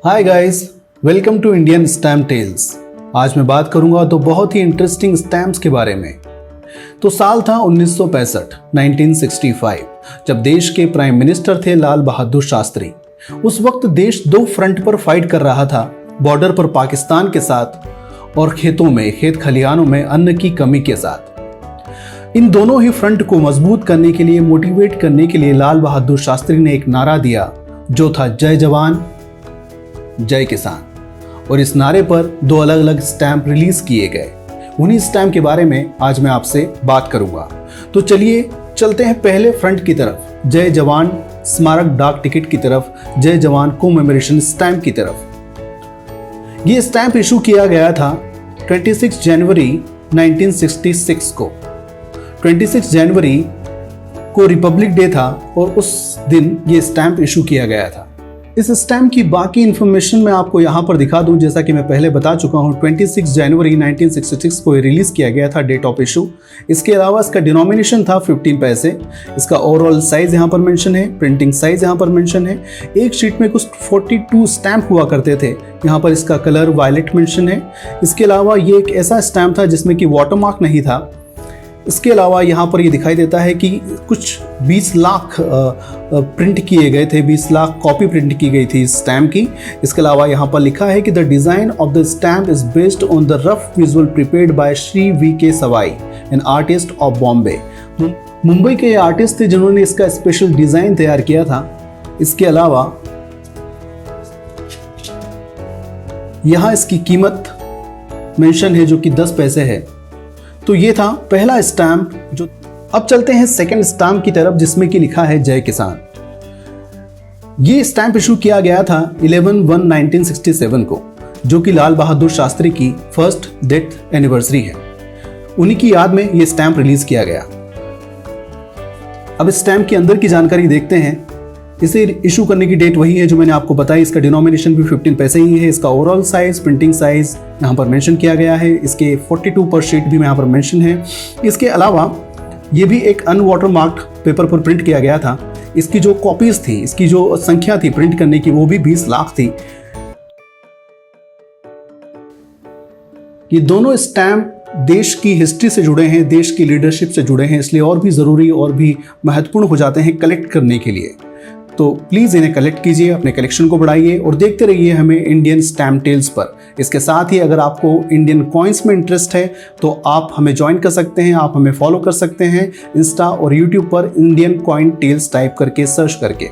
Hi guys, welcome to Indian stamp tales. आज मैं बात करूंगा तो बहुत ही इंटरेस्टिंग स्टैम्प्स के बारे में। तो साल था 1965, 1965, जब देश के प्राइम मिनिस्टर थे लाल बहादुर शास्त्री। उस वक्त देश दो फ्रंट पर फाइट कर रहा था, बॉर्डर पर पाकिस्तान के साथ और खेतों में, खेत खलिहानों में अन्न की कमी के साथ। इन दोनों ही फ्रंट को मजबूत करने के लिए, मोटिवेट करने के लिए लाल बहादुर शास्त्री ने एक नारा दिया जो था जय जवान जय किसान। और इस नारे पर दो अलग अलग स्टैंप रिलीज किए गए। उन्हीं स्टैंप के बारे में आज मैं आपसे बात करूंगा। तो चलिए चलते हैं पहले फ्रंट की तरफ, जय जवान स्मारक डाक टिकट की तरफ, जय जवान कोमेमोरेशन स्टैंप की तरफ। ये स्टैंप इशू किया गया था 26 जनवरी 1966 को। 26 जनवरी को रिपब्लिक डे था और उस दिन ये स्टैंप इशू किया गया था। इस स्टैम्प की बाकी इंफॉर्मेशन मैं आपको यहाँ पर दिखा दूँ। जैसा कि मैं पहले बता चुका हूँ, 26 जनवरी 1966 को रिलीज़ किया गया था, डेट ऑफ इशू। इसके अलावा इसका डिनोमिनेशन था 15 पैसे। इसका ओवरऑल साइज़ यहाँ पर मेंशन है, प्रिंटिंग साइज़ यहाँ पर मेंशन है। एक शीट में कुछ 42 स्टैम्प हुआ करते थे। यहाँ पर इसका कलर वायलेट मेंशन है। इसके अलावा ये एक ऐसा स्टैम्प था जिसमें कि वाटरमार्क नहीं था। इसके अलावा यहाँ पर ये दिखाई देता है कि कुछ 20 लाख प्रिंट किए गए थे, 20 लाख कॉपी प्रिंट की गई थी इस स्टैम्प की। इसके अलावा यहाँ पर लिखा है कि the design of the stamp is based on the rough visual prepared by Shri VK. Sawai, an artist of Bombay. Mumbai के आर्टिस्ट थे जिन्होंने इसका स्पेशल डिज़ाइन तैयार किया था। इसके अलावा यहाँ इसकी कीमत मेंशन है जो कि 10 पैसे है। तो ये था पहला स्टैम्प जो। अब चलते हैं सेकंड स्टैम्प की तरफ जिसमें कि लिखा है जय किसान। ये स्टैम्प इशू किया गया था 11/1/1967 को, जो कि लाल बहादुर शास्त्री की फर्स्ट डेथ एनिवर्सरी है। उन्हीं की याद में ये स्टैम्प रिलीज किया गया। अब इस स्टैम्प के अंदर की जानकारी देखते हैं। इसे इशू करने की डेट वही है जो मैंने आपको बताई। इसका डिनोमिनेशन भी 15 पैसे ही है। इसका ओवरऑल साइज, प्रिंटिंग साइज यहाँ पर मेंशन किया गया है। इसके 42 पर शीट भी यहाँ पर मेंशन है। इसके अलावा ये भी एक अनवाटरमार्क्ड पेपर पर प्रिंट किया गया था। इसकी जो कॉपीज थी, इसकी जो संख्या थी प्रिंट करने की, वो भी 20 लाख थी। ये दोनों स्टैम्प देश की हिस्ट्री से जुड़े हैं, देश की लीडरशिप से जुड़े हैं, इसलिए और भी ज़रूरी और भी महत्वपूर्ण हो जाते हैं कलेक्ट करने के लिए। तो प्लीज़ इन्हें कलेक्ट कीजिए, अपने कलेक्शन को बढ़ाइए और देखते रहिए हमें इंडियन स्टैम्प टेल्स पर। इसके साथ ही अगर आपको इंडियन कॉइन्स में इंटरेस्ट है तो आप हमें ज्वाइन कर सकते हैं, आप हमें फॉलो कर सकते हैं इंस्टा और यूट्यूब पर इंडियन कॉइन टेल्स टाइप करके सर्च करके।